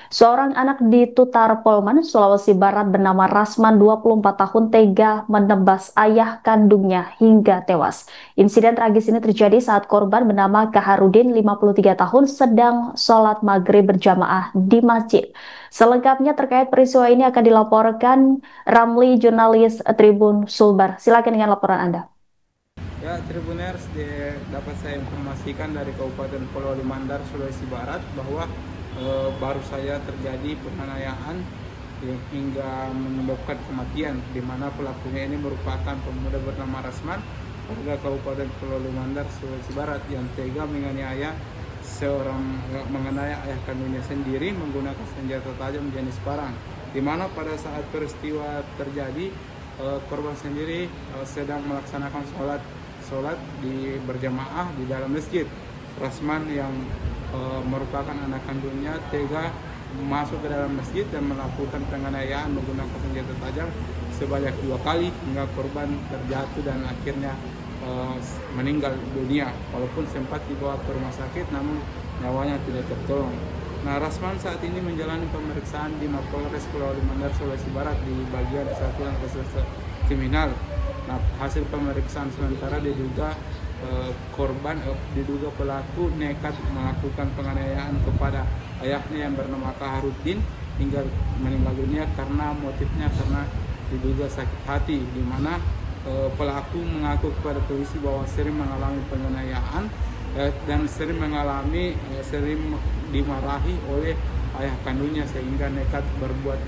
Seorang anak di Tutar Polman, Sulawesi Barat bernama Rasman 24 tahun tega menebas ayah kandungnya hingga tewas. Insiden tragis ini terjadi saat korban bernama Kaharudin 53 tahun sedang sholat maghrib berjamaah di masjid. Selengkapnya terkait peristiwa ini akan dilaporkan Ramli, jurnalis Tribun Sulbar. Silakan dengan laporan Anda. Ya, Tribuners, dapat saya informasikan dari Kabupaten Polewali Mandar, Sulawesi Barat bahwa baru saja terjadi penganiayaan yang hingga menyebabkan kematian, di mana pelakunya ini merupakan pemuda bernama Rasman, warga Kabupaten Polewali Mandar, Sulawesi Barat, yang tega menganiaya ayah kandungnya sendiri menggunakan senjata tajam jenis parang, di mana pada saat peristiwa terjadi korban sendiri sedang melaksanakan sholat di berjamaah di dalam masjid. Rasman yang merupakan anak kandungnya tega masuk ke dalam masjid dan melakukan penganiayaan menggunakan senjata tajam sebanyak 2 kali hingga korban terjatuh dan akhirnya meninggal dunia. Walaupun sempat dibawa ke rumah sakit, namun nyawanya tidak tertolong. Nah, Rasman saat ini menjalani pemeriksaan di Mapolres Polewali Mandar, Sulawesi Barat di bagian Satuan Reserse Kriminal. Nah, hasil pemeriksaan sementara diduga diduga pelaku nekat melakukan penganiayaan kepada ayahnya yang bernama Kaharudin hingga meninggal dunia karena motifnya karena diduga sakit hati, di mana pelaku mengaku kepada polisi bahwa sering mengalami penganiayaan dan sering dimarahi oleh ayah kandungnya sehingga nekat berbuat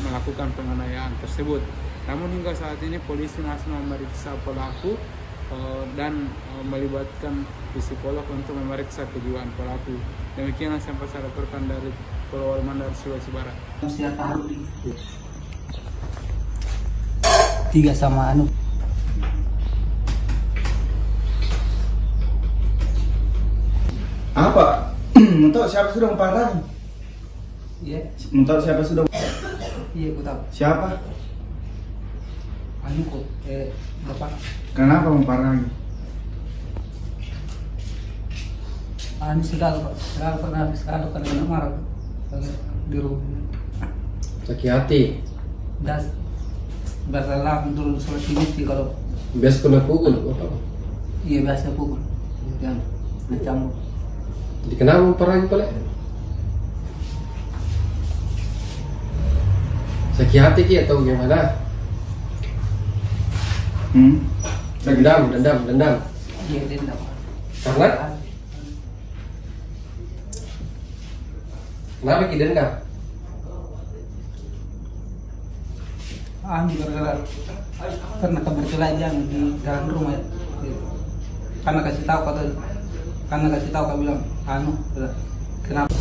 melakukan penganiayaan tersebut. Namun hingga saat ini polisi masih memeriksa pelaku dan melibatkan psikolog untuk memeriksa kejiwaan pelaku. Demikian yang saya laporkan dari Polewali Mandar, Sulawesi Barat. Tiga sama anu. Apa? Untuk siapa sudah memparah? Iya. Untuk siapa sudah? Iya, aku tahu. Siapa? Anu kok, bapak. Kenapa memparah? Anu segala kena marah di rumah. Sakit hati. Das bersalah dulu sholat ini kalau Biasa kena pukul apa? iya biasa pukul. Yang macam Dikenal memperang pula. Sakit hati ki atau gimana? Dendam. iya dendam. Karena kenapa ki dendam? Anu gara-gara karena keberjelajaan di dalam rumah ya. Karena kasih tahu kau bilang anu kenapa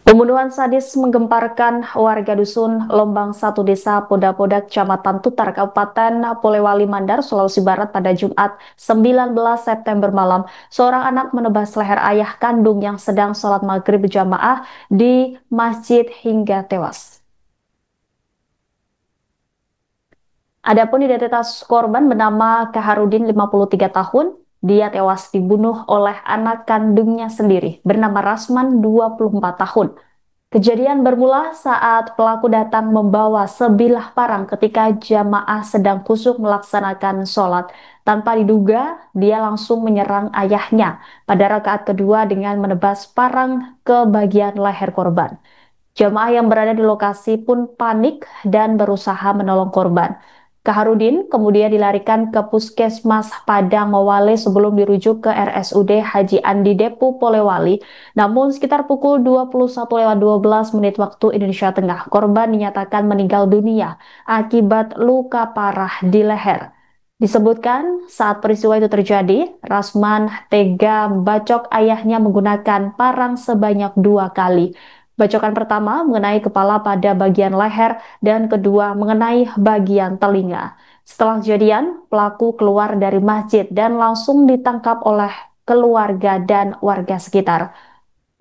Pembunuhan sadis menggemparkan warga dusun Lombang 1 Desa Podak-Podak, Kecamatan Tutar, Kabupaten Polewali Mandar, Sulawesi Barat pada Jumat 19 September malam. Seorang anak menebas leher ayah kandung yang sedang sholat maghrib berjamaah di masjid hingga tewas. Adapun identitas korban bernama Kaharudin 53 tahun. Dia tewas dibunuh oleh anak kandungnya sendiri bernama Rasman 24 tahun. Kejadian bermula saat pelaku datang membawa sebilah parang ketika jamaah sedang khusyuk melaksanakan sholat. Tanpa diduga, dia langsung menyerang ayahnya pada rakaat kedua dengan menebas parang ke bagian leher korban. Jamaah yang berada di lokasi pun panik dan berusaha menolong korban. Kaharudin kemudian dilarikan ke Puskesmas Padang Mawale sebelum dirujuk ke RSUD Haji Andi Depu Polewali. Namun sekitar pukul 21.12 menit waktu Indonesia Tengah, korban dinyatakan meninggal dunia akibat luka parah di leher. Disebutkan saat peristiwa itu terjadi, Rasman tega membacok ayahnya menggunakan parang sebanyak 2 kali. Bacokan pertama mengenai kepala pada bagian leher dan kedua mengenai bagian telinga. Setelah kejadian, pelaku keluar dari masjid dan langsung ditangkap oleh keluarga dan warga sekitar.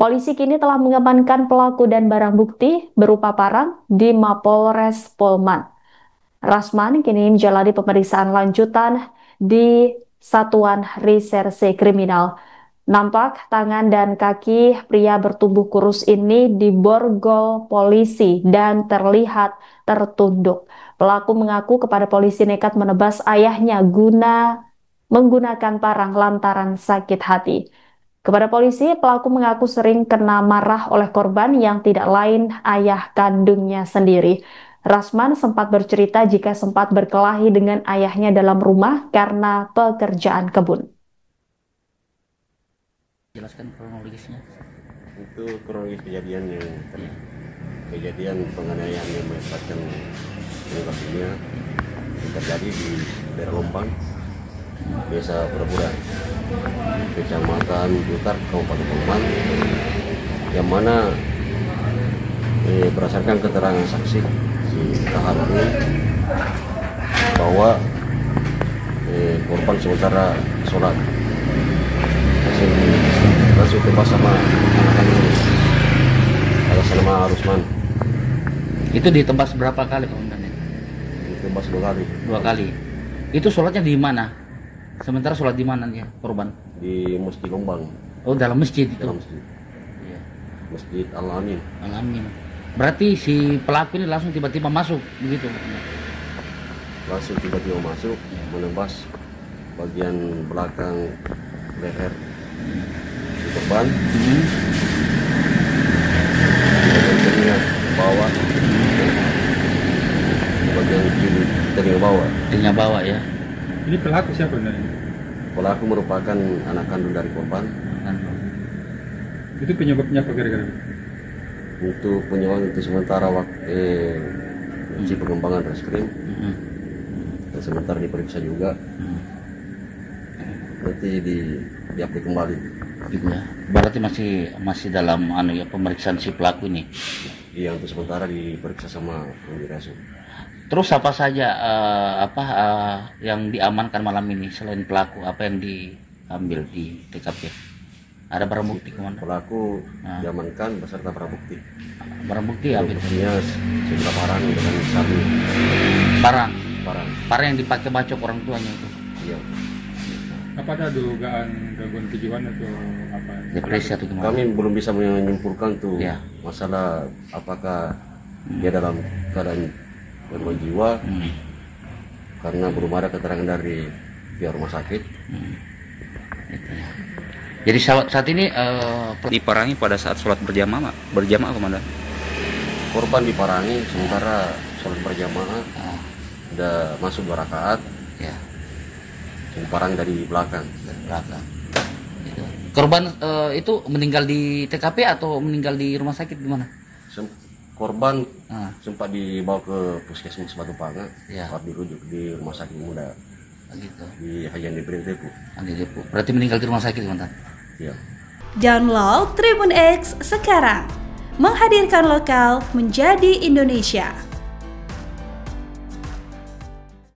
Polisi kini telah mengamankan pelaku dan barang bukti berupa parang di Mapolres Polman. Rasman kini menjalani pemeriksaan lanjutan di Satuan Reserse Kriminal. Nampak tangan dan kaki pria bertubuh kurus ini diborgol polisi dan terlihat tertunduk. Pelaku mengaku kepada polisi nekat menebas ayahnya menggunakan parang lantaran sakit hati. Kepada polisi, pelaku mengaku sering kena marah oleh korban yang tidak lain ayah kandungnya sendiri. Rasman sempat bercerita jika sempat berkelahi dengan ayahnya dalam rumah karena pekerjaan kebun. Jelaskan kronologisnya. Itu kronologis kejadian penganiayaan yang mengakibatkan meninggal dunia terjadi di daerah Lombang, Desa Pura-Pura, Kecamatan Butar, Kabupaten Lombang, yang mana berdasarkan keterangan saksi si Kaharudin bahwa korban sementara sholat langsung ditebas sama anak-anak atas nama Rusman. Itu ditebas berapa kali komandan? Ditebas 2 kali. 2 kali. Itu sholatnya di mana? Sementara sholat di mana dia korban? Di Masjid Lombang. Oh, dalam masjid itu. Dalam masjid. Iya. Masjid Al-Amin. Al-Amin. Berarti si pelaku ini langsung tiba-tiba masuk begitu? Langsung tiba-tiba masuk, menembas bagian belakang leher si korban, bagian bawah, bagian kiri telinga bawah. Telinga bawah ya. Ini pelaku siapa sebenarnya? Pelaku merupakan anak kandung dari korban. Itu penyebabnya apa kira-kira? Untuk penyebab itu sementara uji pengembangan reskrim dan sementara diperiksa juga. Nanti diupdate kembali. Gitu ya. Berarti masih dalam pemeriksaan si pelaku ini. Iya, untuk sementara diperiksa sama penyidik. Terus apa saja yang diamankan malam ini selain pelaku, apa yang diambil di TKP? Ada barang bukti komandan? Pelaku diamankan beserta barang bukti. Barang bukti apa itu? Buktinya sejumlah barang dengan sabu. Barang yang dipakai bacok orang tuanya itu. Iya. Apa ada dugaan gangguan kejiwaan atau apa? Depresi atau gimana? Kami belum bisa menyimpulkan tuh Ya. masalah apakah dia dalam keadaan gangguan jiwa karena belum ada keterangan dari pihak rumah sakit. Gitu ya. Jadi saat ini diparangi pada saat sholat berjamaah komandan? Korban diparangi sementara sholat berjamaah udah masuk 2 rakaat. Ya. Diparang dari belakang. Gitu. Korban itu meninggal di TKP atau meninggal di rumah sakit gimana? Korban sempat dibawa ke puskesmas Batu Panga, Ya. sempat dirujuk di rumah sakit muda Gitu. di Hayan Depri Depo. Berarti meninggal di rumah sakit komandan? Iya. Download Tribun X sekarang, menghadirkan lokal menjadi Indonesia.